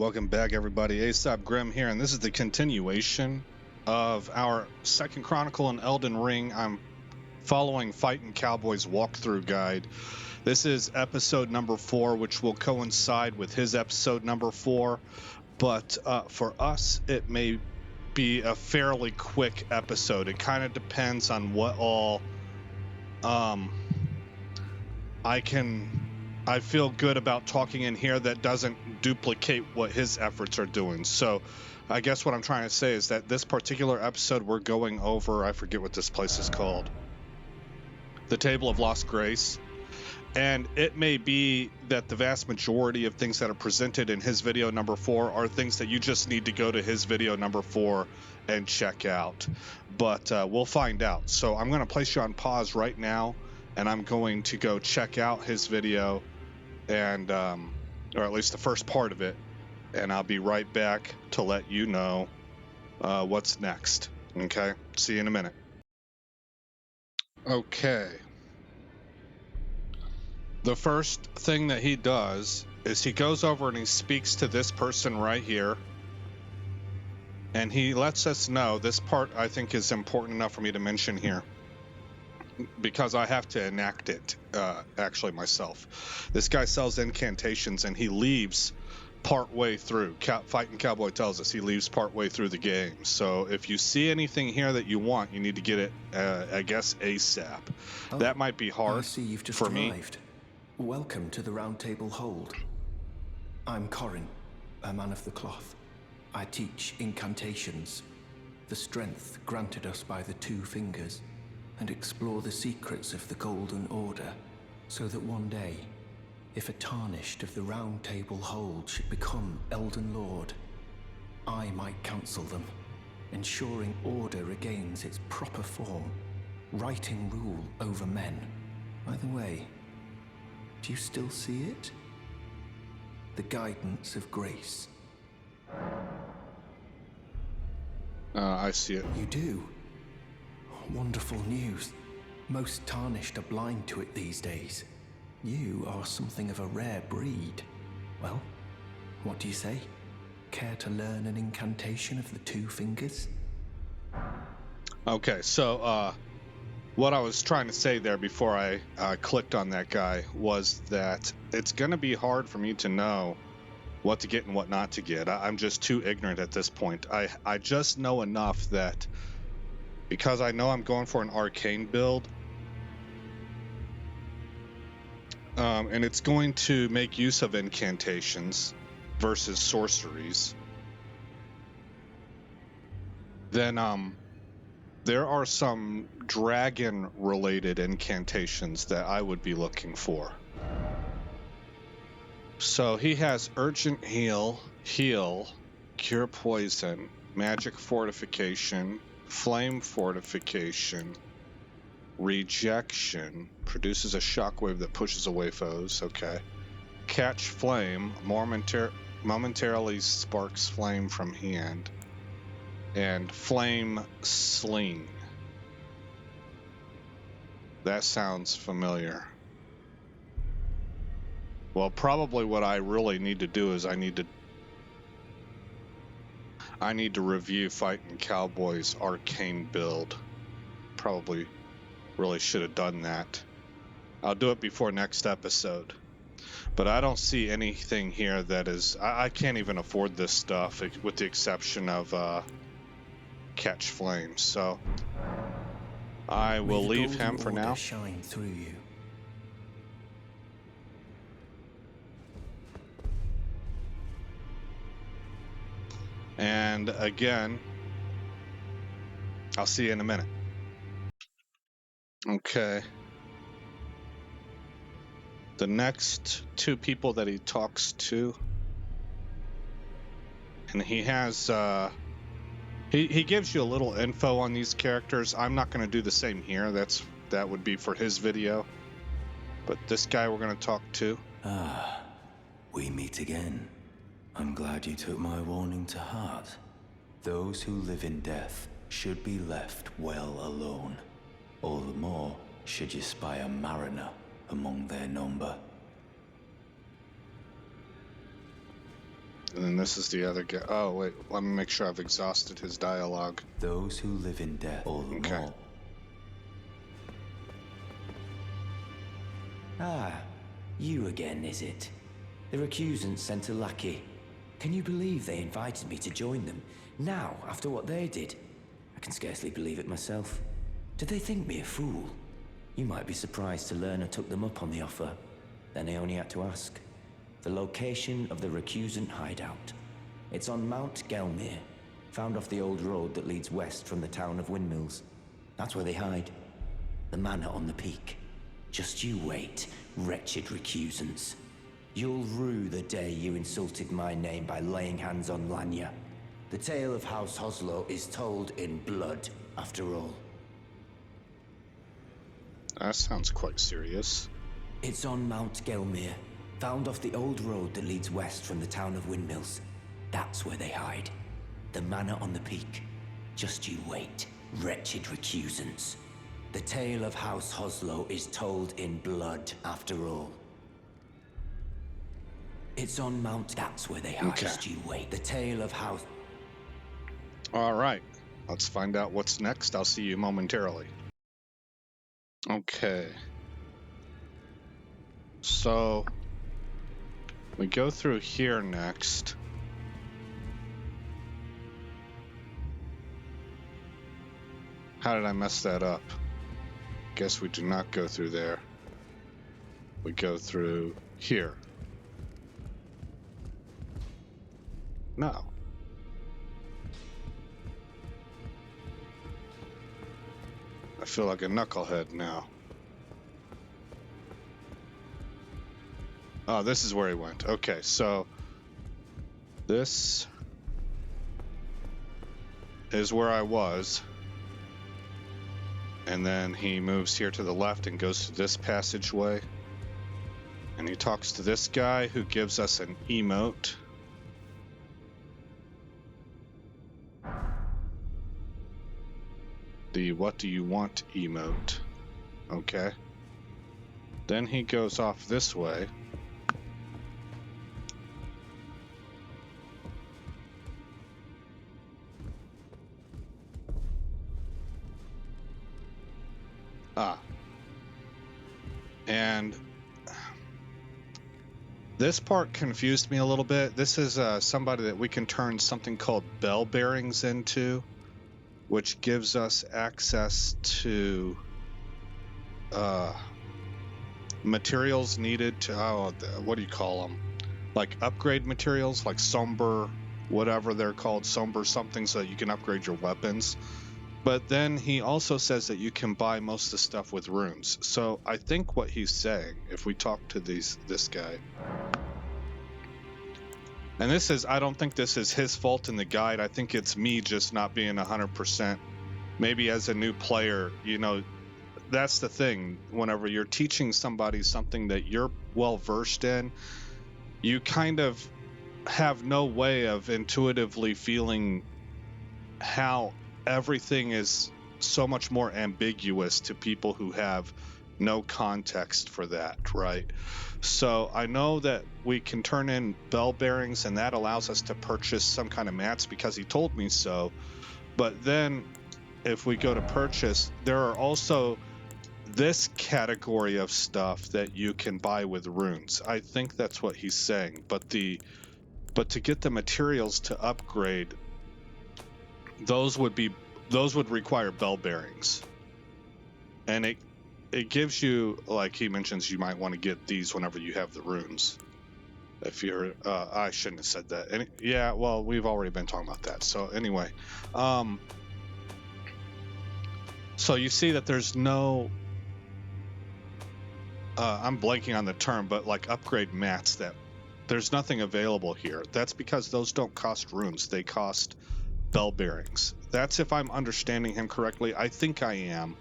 welcome back everybody. Aesop Grim here, and this is the continuation of our second chronicle in Elden Ring. I'm following FightinCowboy's walkthrough guide. This is episode number 4, which will coincide with his episode number 4, but for us it may be a fairly quick episode. It kind of depends on what all I feel good about talking in here that doesn't duplicate what his efforts are doing. So I guess what I'm trying to say is that this particular episode we're going over, I forget what this place is called, the Table of Lost Grace. And it may be that the vast majority of things that are presented in his video number 4 are things that you just need to go to his video number 4 and check out. But we'll find out. So I'm going to place you on pause right now, and I'm going to go check out his video, and or at least the first part of it, and I'll be right back to let you know what's next. Okay, see you in a minute. Okay, the first thing that he does is he goes over and he speaks to this person right here, and he lets us know, this part I think is important enough for me to mention here, because I have to enact it actually myself. This guy sells incantations, and he leaves part way through. FightinCowboy tells us he leaves part way through the game. So if you see anything here that you want, you need to get it, I guess, ASAP. Oh, that might be hard. I see you've just arrived. Welcome to the Round Table Hold. I'm Corrin, a man of the cloth. I teach incantations, the strength granted us by the two fingers, and explore the secrets of the Golden Order, so that one day, if a tarnished of the Round Table Hold should become Elden Lord, I might counsel them, ensuring order regains its proper form, righting rule over men. By the way, do you still see it? The guidance of grace. I see it. You do? Wonderful news. Most tarnished are blind to it these days. You are something of a rare breed. Well, what do you say? Care to learn an incantation of the two fingers? Okay, so what I was trying to say there before I clicked on that guy was that it's going to be hard for me to know what to get and what not to get. I'm just too ignorant at this point. I just know enough that because I know I'm going for an arcane build, and it's going to make use of incantations versus sorceries, then there are some dragon-related incantations that I would be looking for. So he has Urgent Heal, Cure Poison, Magic Fortification, Flame Fortification, Rejection, produces a shockwave that pushes away foes. Okay. Catch Flame, momentarily sparks flame from hand, and Flame Sling. That sounds familiar. Well, probably what I really need to do is I need to review FightinCowboy's arcane build. Probably really should have done that. I'll do it before next episode. But I don't see anything here that is... I can't even afford this stuff, with the exception of Catch Flames. So I will leave him for now. Shine through you. And again, I'll see you in a minute. Okay. The next two people that he talks to, and he has, he gives you a little info on these characters. I'm not going to do the same here. That would be for his video. But this guy we're going to talk to. Ah, we meet again. I'm glad you took my warning to heart. Those who live in death should be left well alone. All the more should you spy a mariner among their number. And then this is the other guy. Oh, wait. Let me make sure I've exhausted his dialogue. Those who live in death, all the Okay. more. Ah, you again, is it? The recusants sent a lackey. Can you believe they invited me to join them? Now, after what they did? I can scarcely believe it myself. Did they think me a fool? You might be surprised to learn I took them up on the offer. Then I only had to ask. The location of the recusant hideout. It's on Mount Gelmir, found off the old road that leads west from the town of Windmills. That's where they hide. The manor on the peak. Just you wait, wretched recusants. You'll rue the day you insulted my name by laying hands on Lanya. The tale of House Hoslo is told in blood, after all. That sounds quite serious. It's on Mount Gelmir, found off the old road that leads west from the town of Windmills. That's where they hide. The manor on the peak. Just you wait, wretched recusants. The tale of House Hoslo is told in blood, after all. It's on Mount... That's where they hide. Okay. Just you wait. The tale of House... All right. Let's find out what's next. I'll see you momentarily. Okay. So, we go through here next. How did I mess that up? Guess we do not go through there. We go through here. No. I feel like a knucklehead now. Oh, this is where he went. Okay, so this is where I was. And then he moves here to the left and goes to this passageway. And he talks to this guy who gives us an emote. The what do you want emote. Okay. Then he goes off this way. And this part confused me a little bit. This is somebody that we can turn something called bell bearings into, which gives us access to materials needed to, what do you call them? Like upgrade materials, like somber, whatever they're called, somber something, so that you can upgrade your weapons. But then he also says that you can buy most of the stuff with runes. So I think what he's saying, if we talk to this guy, and this is, I don't think this is his fault in the guide. I think it's me just not being 100%. Maybe as a new player, you know, that's the thing. Whenever you're teaching somebody something that you're well versed in, you kind of have no way of intuitively feeling how everything is so much more ambiguous to people who have no context for that, right? So I know that we can turn in bell bearings, and that allows us to purchase some kind of mats because he told me so. But then if we go to purchase, there are also this category of stuff that you can buy with runes. I think that's what he's saying. But to get the materials to upgrade, those would require bell bearings. And it gives you, like he mentions, you might want to get these whenever you have the runes. If you're, I shouldn't have said that. Yeah, well, we've already been talking about that. So anyway, so you see that there's no, I'm blanking on the term, but like upgrade mats, that there's nothing available here. That's because those don't cost runes. They cost bell bearings. That's if I'm understanding him correctly. I think I am.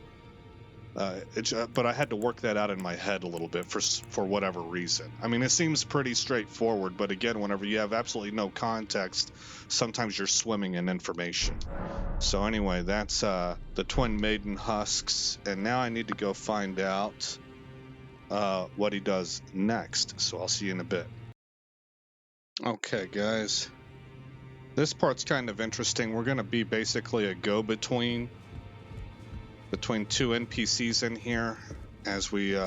But I had to work that out in my head a little bit for whatever reason. I mean, it seems pretty straightforward, but again, whenever you have absolutely no context, sometimes you're swimming in information. So anyway, that's the Twin Maiden Husks, and now I need to go find out what he does next. So I'll see you in a bit. Okay, guys. This part's kind of interesting. We're going to be basically a go-between between two NPCs in here as we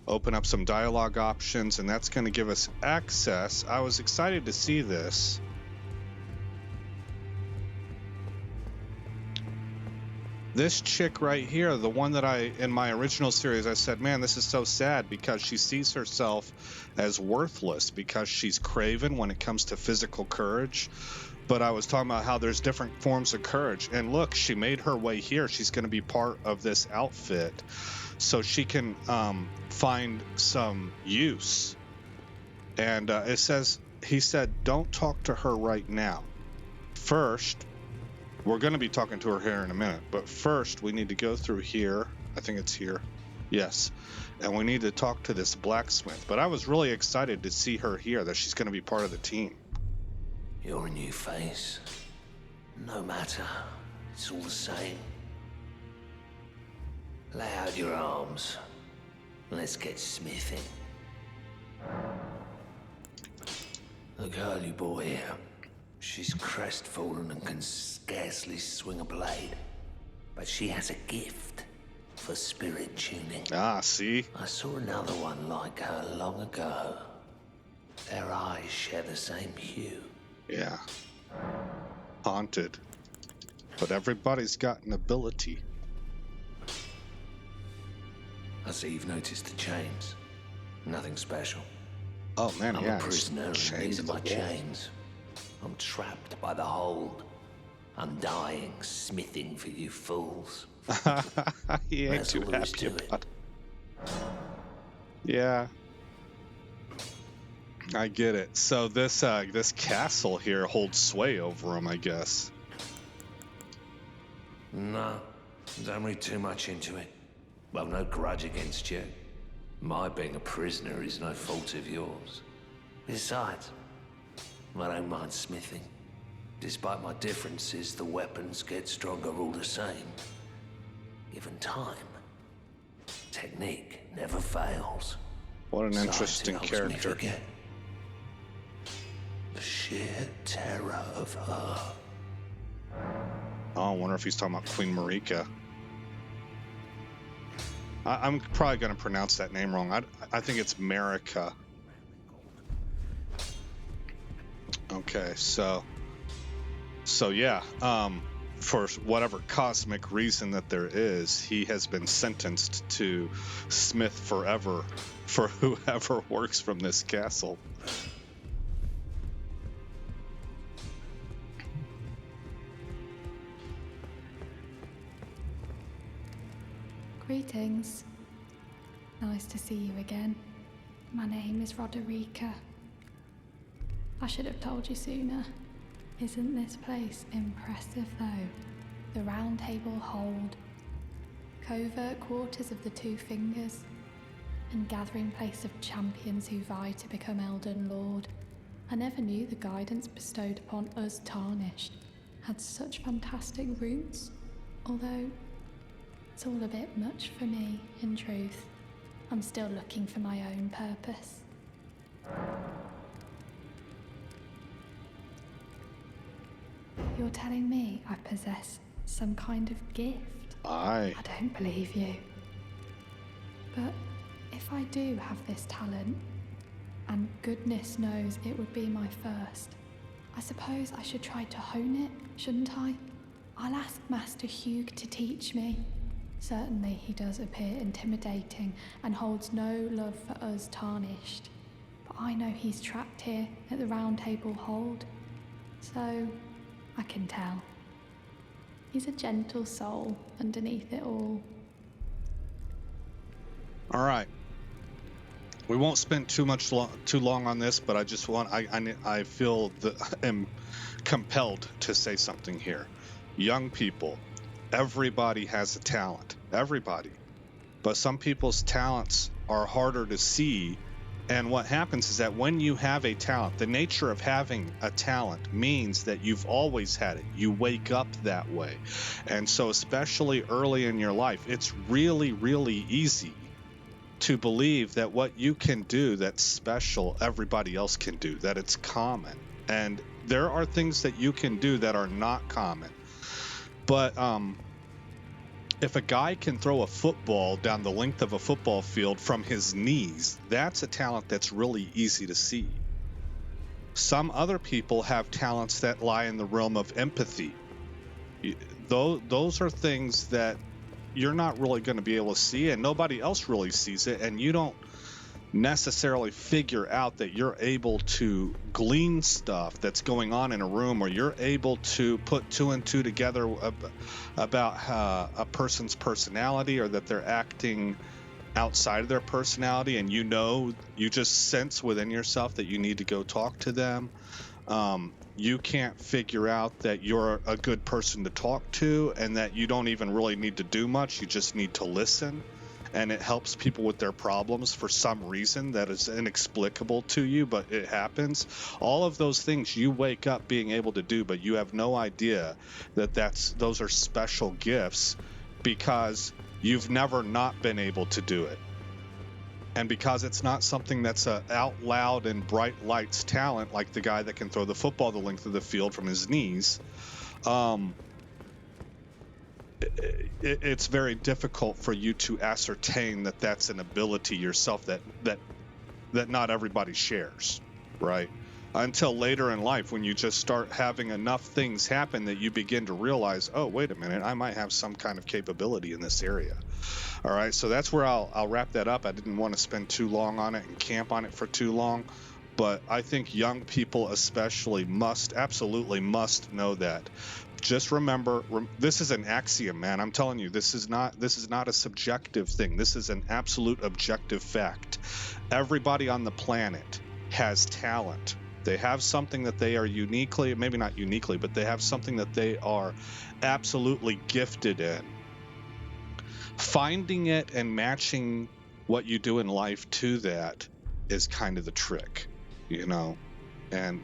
open up some dialogue options, and that's going to give us access. I was excited to see this. This chick right here, the one that in my original series, I said, man, this is so sad because she sees herself as worthless because she's craven when it comes to physical courage. But I was talking about how there's different forms of courage. And look, she made her way here. She's going to be part of this outfit so she can find some use. And he said, don't talk to her right now. First, we're going to be talking to her here in a minute, but first we need to go through here. I think it's here. Yes. And we need to talk to this blacksmith. But I was really excited to see her here, that she's going to be part of the team. You're a new face. No matter. It's all the same. Lay out your arms. Let's get smithing. The girly boy here. She's crestfallen and can scarcely swing a blade. But she has a gift for spirit tuning. Ah, see? I saw another one like her long ago. Their eyes share the same hue. Yeah. Haunted. But everybody's got an ability. I see you've noticed the chains. Nothing special. Oh man, I'm yeah. a prisoner, and these are my chains. I'm trapped by the hold. I'm dying, smithing for you fools. He ain't That's too all there is happy to it. about it. Yeah. I get it. So this castle here holds sway over him, I guess. No, don't read too much into it. Well, no grudge against you. My being a prisoner is no fault of yours. Besides, I don't mind smithing. Despite my differences, the weapons get stronger all the same. Given time, technique never fails. What an Sight interesting helps me character. forget the sheer terror of her. Oh, I wonder if he's talking about Queen Marika. I'm probably going to pronounce that name wrong. I think it's Marika. Okay, so yeah, for whatever cosmic reason that there is, he has been sentenced to smith forever for whoever works from this castle. Greetings. Nice to see you again. My name is Rodrika. I should have told you sooner. Isn't this place impressive though? The Round Table Hold, covert quarters of the Two Fingers, and gathering place of champions who vie to become Elden Lord. I never knew the guidance bestowed upon us Tarnished had such fantastic roots, although it's all a bit much for me, in truth. I'm still looking for my own purpose. You're telling me I possess some kind of gift? Aye. I don't believe you. But if I do have this talent, and goodness knows it would be my first, I suppose I should try to hone it, shouldn't I? I'll ask Master Hugh to teach me. Certainly he does appear intimidating and holds no love for us Tarnished. But I know he's trapped here at the Round Table Hold, so I can tell. He's a gentle soul underneath it all. All right. We won't spend too long on this, but I just want I feel that I'm compelled to say something here. Young people, everybody has a talent. Everybody. But some people's talents are harder to see. And what happens is that when you have a talent, the nature of having a talent means that you've always had it. You wake up that way. And so especially early in your life, it's really, really easy to believe that what you can do that's special, everybody else can do, that it's common. And there are things that you can do that are not common. But if a guy can throw a football down the length of a football field from his knees, that's a talent that's really easy to see. Some other people have talents that lie in the realm of empathy. Those are things that you're not really going to be able to see, and nobody else really sees it, and you don't necessarily figure out that you're able to glean stuff that's going on in a room, or you're able to put two and two together about a person's personality, or that they're acting outside of their personality, and you just sense within yourself that you need to go talk to them. You can't figure out that you're a good person to talk to, and that you don't even really need to do much. You just need to listen, and it helps people with their problems for some reason that is inexplicable to you, but it happens. All of those things you wake up being able to do, but you have no idea that those are special gifts because you've never not been able to do it. And because it's not something that's a out loud and bright lights talent, like the guy that can throw the football the length of the field from his knees, it's very difficult for you to ascertain that that's an ability yourself that not everybody shares, right? Until later in life, when you just start having enough things happen that you begin to realize, oh, wait a minute, I might have some kind of capability in this area. All right, so that's where I'll wrap that up. I didn't want to spend too long on it and camp on it for too long, but I think young people especially absolutely must know that. Just remember, this is an axiom, man. I'm telling you, this is not a subjective thing. This is an absolute objective fact. Everybody on the planet has talent. They have something that they are uniquely, maybe not uniquely, but they have something that they are absolutely gifted in. Finding it and matching what you do in life to that is kind of the trick, and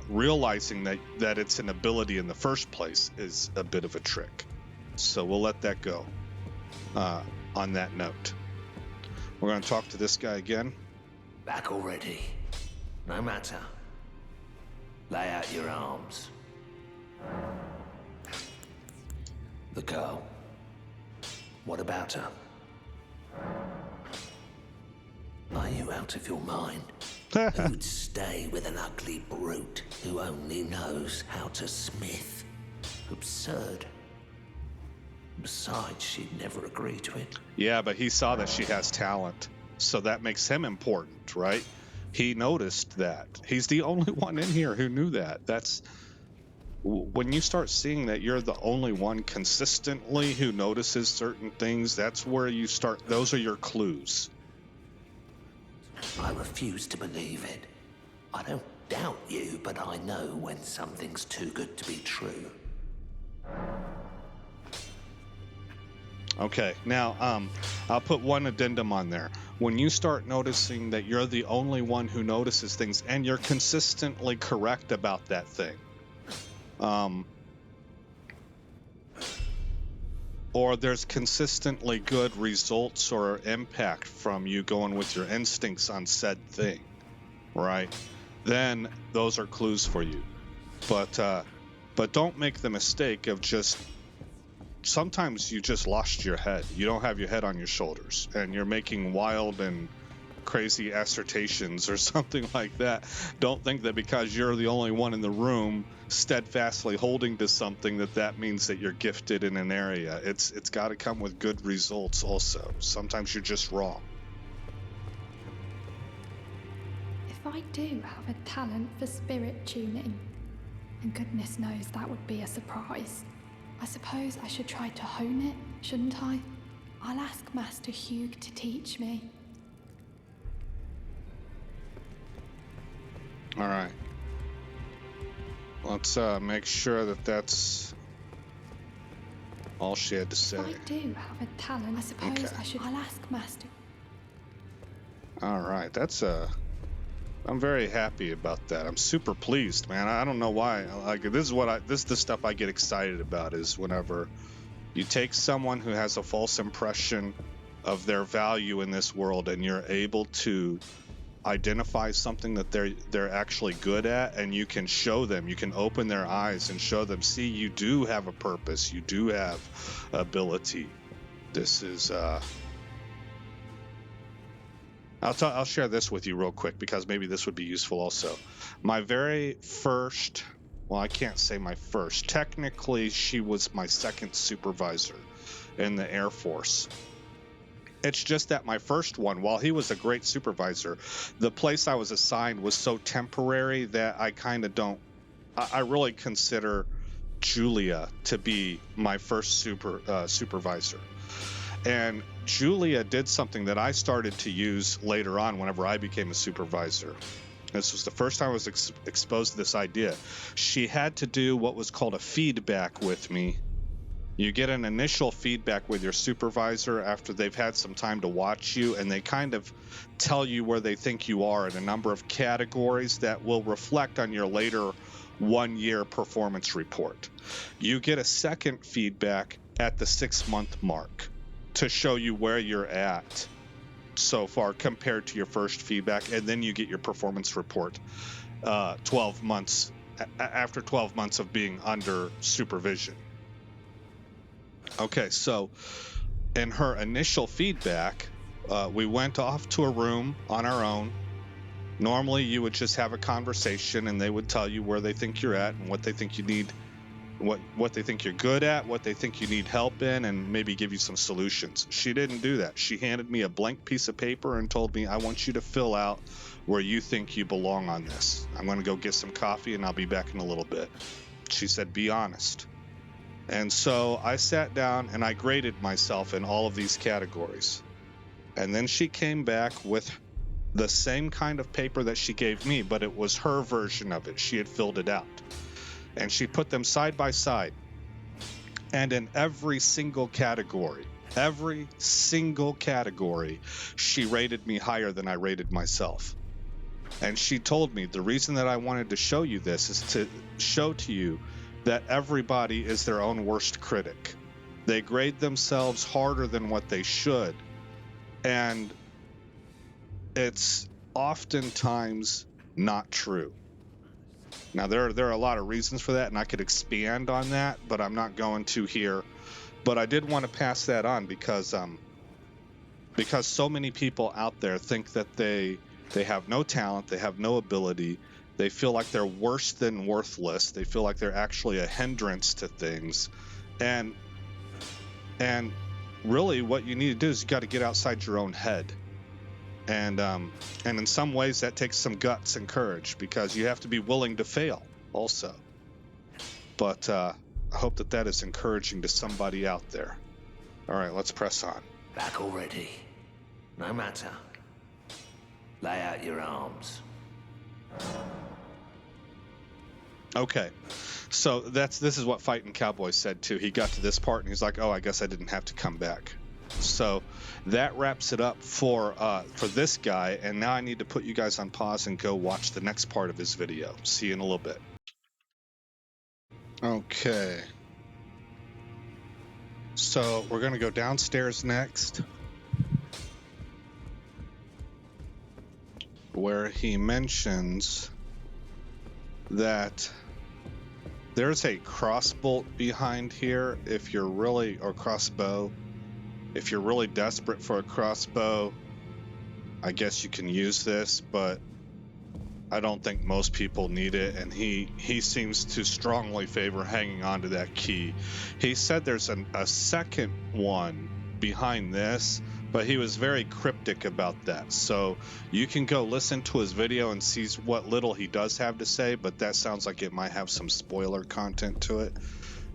realizing that it's an ability in the first place is a bit of a trick. So we'll let that go on that note. We're going to talk to this guy again. Back already. No matter. Lay out your arms. The girl. What about her? Are you out of your mind? Who'd stay with an ugly brute who only knows how to smith? Absurd. Besides, she'd never agree to it. Yeah, but he saw that she has talent, so that makes him important, right? He noticed that. He's the only one in here who knew that. That's when you start seeing that you're the only one consistently who notices certain things, that's where you start. Those are your clues. I refuse to believe it. I don't doubt you, but I know when something's too good to be true. Okay, now I'll put one addendum on there. When you start noticing that you're the only one who notices things and you're consistently correct about that thing, or there's consistently good results or impact from you going with your instincts on said thing, right? Then those are clues for you. But don't make the mistake of sometimes you just lost your head. You don't have your head on your shoulders, and you're making wild and crazy assertions or something like that. Don't think that because you're the only one in the room steadfastly holding to something that means that you're gifted in an area. It's got to come with good results also. Sometimes you're just wrong. If I do have a talent for spirit tuning, and goodness knows that would be a surprise, I suppose I should try to hone it, shouldn't I? I'll ask Master Hugh to teach me. All right. Let's make sure that that's all she had to say. If I do have a talent, I suppose I'll ask Master. All right, I'm very happy about that. I'm super pleased, man. I don't know why. Like, this is the stuff I get excited about, is whenever you take someone who has a false impression of their value in this world, and you're able to identify something that they're actually good at, and you can show them, you can open their eyes and show them, see, you do have a purpose, you do have ability. This is I'll share this with you real quick because maybe this would be useful also. My very first, well, I can't say my first, technically she was my second supervisor in the Air Force. It's just that my first one, while he was a great supervisor, the place I was assigned was so temporary that I kind of don't, I really consider Julia to be my first supervisor. And Julia did something that I started to use later on whenever I became a supervisor. This was the first time I was exposed to this idea. She had to do what was called a feedback with me. You get an initial feedback with your supervisor after they've had some time to watch you, and they kind of tell you where they think you are in a number of categories that will reflect on your later 1-year performance report. You get a second feedback at the 6-month mark to show you where you're at so far compared to your first feedback, and then you get your performance report 12 months after 12 months of being under supervision. Okay, so in her initial feedback, we went off to a room on our own. Normally you would just have a conversation and they would tell you where they think you're at and what they think you need, what they think you're good at, what they think you need help in, and maybe give you some solutions. She didn't do that. She handed me a blank piece of paper and told me, I want you to fill out where you think you belong on this. I'm going to go get some coffee and I'll be back in a little bit. She said, be honest. And so I sat down and I graded myself in all of these categories. And then she came back with the same kind of paper that she gave me, but it was her version of it. She had filled it out. And she put them side by side. And in every single category, she rated me higher than I rated myself. And she told me the reason that I wanted to show you this is to show to you that everybody is their own worst critic. They grade themselves harder than what they should. And it's oftentimes not true. Now, there are a lot of reasons for that, and I could expand on that, but I'm not going to here. But I did want to pass that on because so many people out there think that they have no talent, they have no ability, they feel like they're worse than worthless, they feel like they're actually a hindrance to things, and really what you need to do is you got to get outside your own head. And in some ways that takes some guts and courage because you have to be willing to fail also. But I hope that is encouraging to somebody out there. All right, let's press on. Back already. No matter. Lay out your arms. Okay, so this is what FightinCowboy said too. He got to this part and he's like, oh, I guess I didn't have to come back. So that wraps it up for this guy, and now I need to put you guys on pause and go watch the next part of his video. See you in a little bit. Okay. So we're going to go downstairs next, where he mentions that there's a crossbolt behind here if you're really, or crossbow. If you're really desperate for a crossbow, I guess you can use this, but I don't think most people need it, and he seems to strongly favor hanging on to that key. He said there's a second one behind this, but he was very cryptic about that. So you can go listen to his video and see what little he does have to say, but that sounds like it might have some spoiler content to it,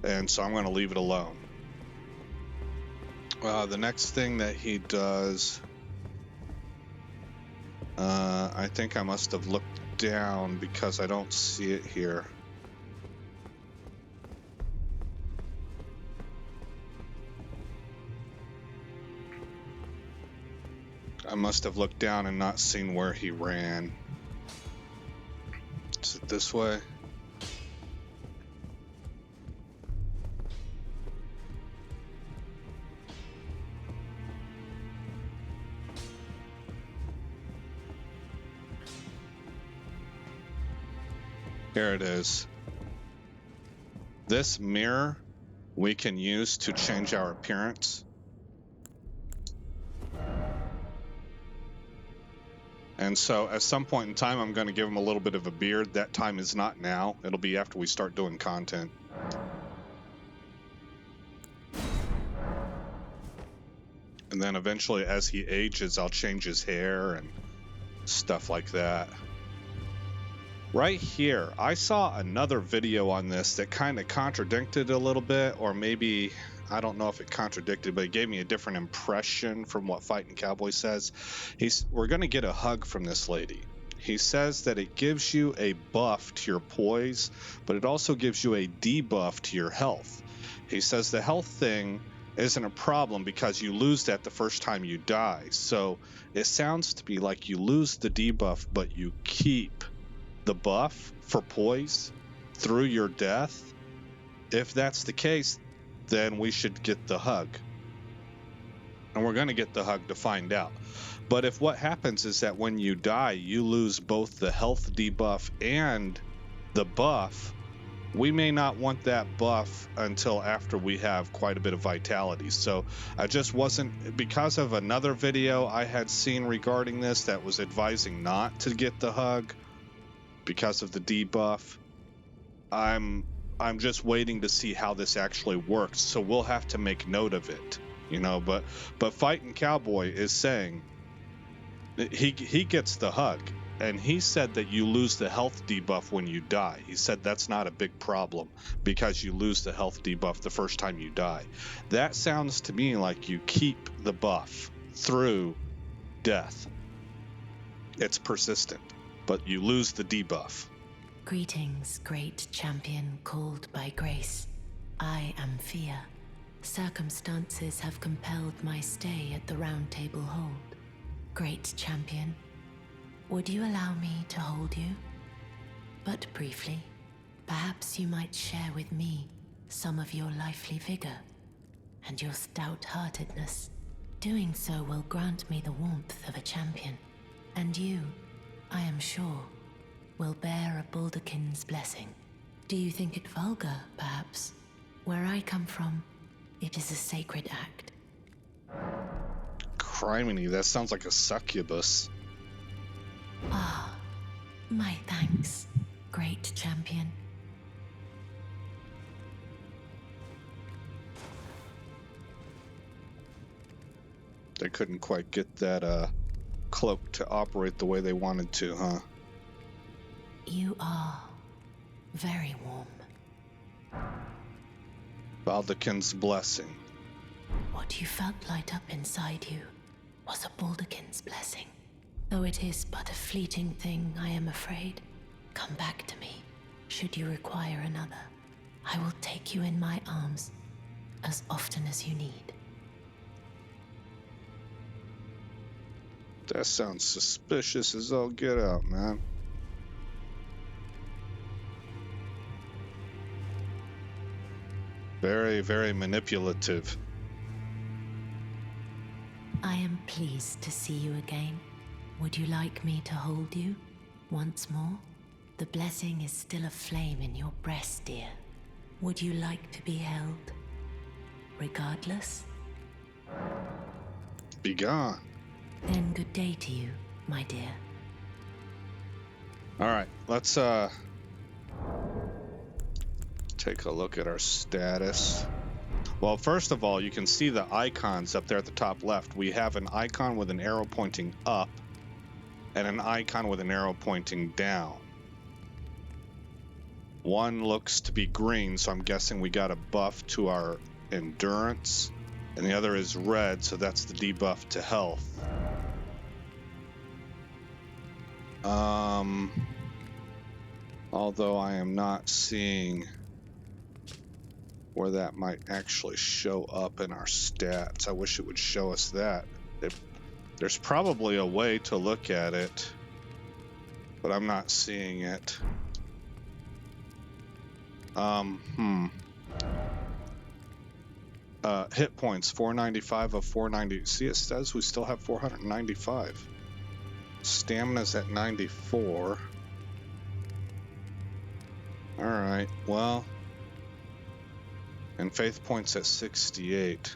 and so I'm going to leave it alone. The next thing that he does, I think I must have looked down because I don't see it here. I must have looked down and not seen where he ran. Is it this way? Here it is. This mirror we can use to change our appearance. And so at some point in time, I'm going to give him a little bit of a beard. That time is not now. It'll be after we start doing content. And then eventually, as he ages, I'll change his hair and stuff like that. Right here, I saw another video on this that kind of contradicted a little bit, or maybe, I don't know if it contradicted, but it gave me a different impression from what FightinCowboy says. We're going to get a hug from this lady. He says that it gives you a buff to your poise, but it also gives you a debuff to your health. He says the health thing isn't a problem because you lose that the first time you die. So it sounds to me like you lose the debuff, but you keep the buff for poise through your death. If that's the case, then we should get the hug. And we're going to get the hug to find out. But if what happens is that when you die, you lose both the health debuff and the buff, we may not want that buff until after we have quite a bit of vitality. So I just wasn't, because of another video I had seen regarding this that was advising not to get the hug because of the debuff. I'm just waiting to see how this actually works. So we'll have to make note of it, you know, but FightinCowboy is saying he gets the hug. And he said that you lose the health debuff when you die. He said that's not a big problem because you lose the health debuff the first time you die. That sounds to me like you keep the buff through death. It's persistent, but you lose the debuff. Greetings, great champion called by grace. I am Fear. Circumstances have compelled my stay at the Round Table Hold. Great champion, would you allow me to hold you? But briefly, perhaps you might share with me some of your lively vigor and your stout-heartedness. Doing so will grant me the warmth of a champion, and you, I am sure, will bear a Baldakin's blessing. Do you think it vulgar, perhaps? Where I come from, it is a sacred act. Criminy, that sounds like a succubus. Ah, my thanks, great champion. They couldn't quite get that cloak to operate the way they wanted to, huh? You are very warm. Baldakin's blessing. What you felt light up inside you was a Baldakin's blessing. Though it is but a fleeting thing, I am afraid. Come back to me, should you require another. I will take you in my arms as often as you need. That sounds suspicious as all get out, man. Very, very manipulative. I am pleased to see you again. Would you like me to hold you once more? The blessing is still aflame in your breast, dear. Would you like to be held, regardless? Be gone. Then good day to you, my dear. All right, let's take a look at our status. Well, first of all, you can see the icons up there at the top left. We have an icon with an arrow pointing up and an icon with an arrow pointing down. One looks to be green, so I'm guessing we got a buff to our endurance, and the other is red, so that's the debuff to health. Although I am not seeing where that might actually show up in our stats. I wish it would show us that. There's probably a way to look at it, but I'm not seeing it. Hit points, 495 of 490. See, it says we still have 495. Stamina's at 94. All right, well, and faith points at 68.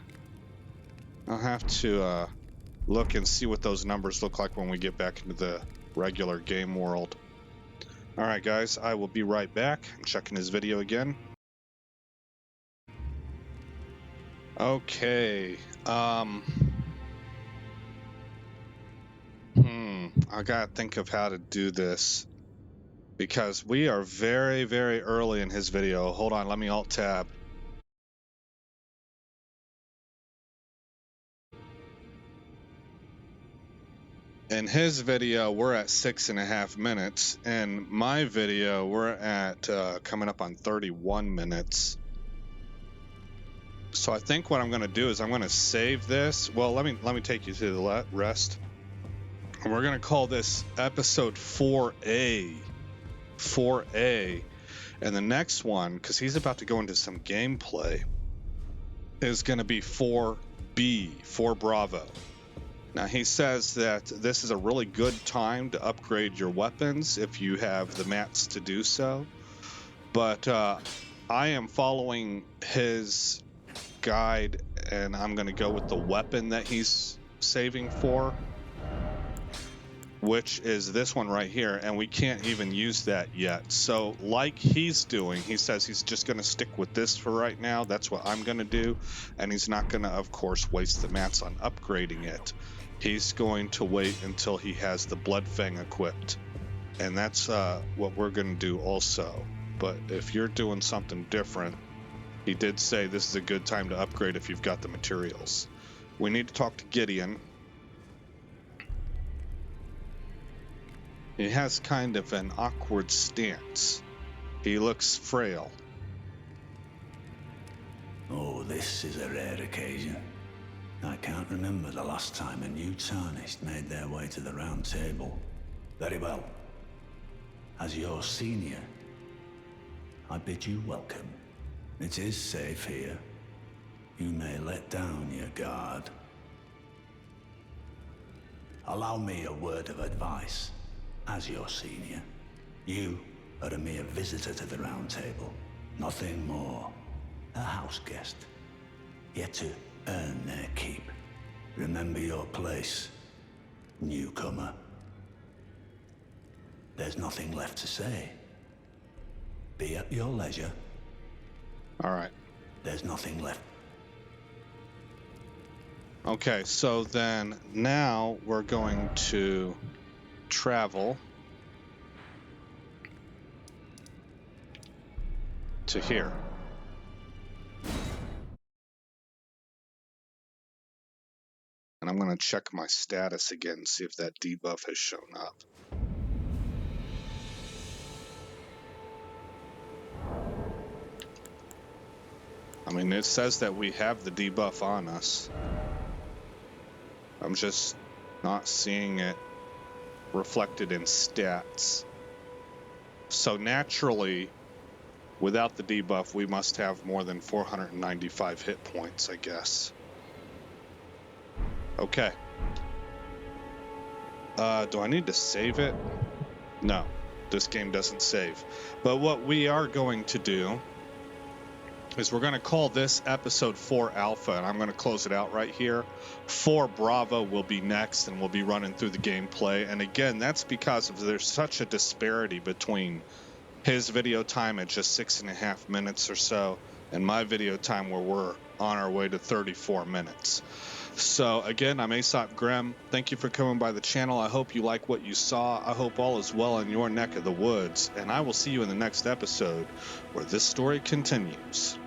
I'll have to look and see what those numbers look like when we get back into the regular game world. All right, guys, I will be right back. I'm checking his video again. Okay. I gotta think of how to do this because we are very, very early in his video. Hold on, let me alt tab. In his video, we're at 6.5 minutes. In my video, we're at coming up on 31 minutes. So I think what I'm going to do is I'm going to save this. Well, let me take you to the rest. And we're going to call this episode 4A. 4A. And the next one, because he's about to go into some gameplay, is going to be 4B, 4 Bravo. Now, he says that this is a really good time to upgrade your weapons if you have the mats to do so. But I am following his guide, and I'm going to go with the weapon that he's saving for, which is this one right here, and we can't even use that yet. So like he's doing, he says he's just going to stick with this for right now. That's what I'm going to do, and he's not going to, of course, waste the mats on upgrading it. He's going to wait until he has the Bloodfang equipped, and that's what we're going to do also. But if you're doing something different, he did say this is a good time to upgrade if you've got the materials. We need to talk to Gideon. He has kind of an awkward stance. He looks frail. Oh, this is a rare occasion. I can't remember the last time a new tarnished made their way to the round table. Very well. As your senior, I bid you welcome. It is safe here. You may let down your guard. Allow me a word of advice. As your senior, you are a mere visitor to the round table. Nothing more. A house guest. Yet to earn their keep. Remember your place, newcomer. There's nothing left to say. Be at your leisure. All right. There's nothing left. Okay, so then now we're going to travel to here. And I'm going to check my status again, see if that debuff has shown up. I mean, it says that we have the debuff on us. I'm just not seeing it reflected in stats. So naturally, without the debuff, we must have more than 495 hit points, I guess. Okay. Do I need to save it? No, this game doesn't save. But what we are going to do is we're going to call this episode 4 Alpha, and I'm going to close it out right here. 4 Bravo will be next, and we'll be running through the gameplay. And again, that's because there's such a disparity between his video time at just 6.5 minutes or so, and my video time where we're on our way to 34 minutes. So again, I'm Aesop Grimm. Thank you for coming by the channel. I hope you like what you saw. I hope all is well in your neck of the woods, and I will see you in the next episode where this story continues.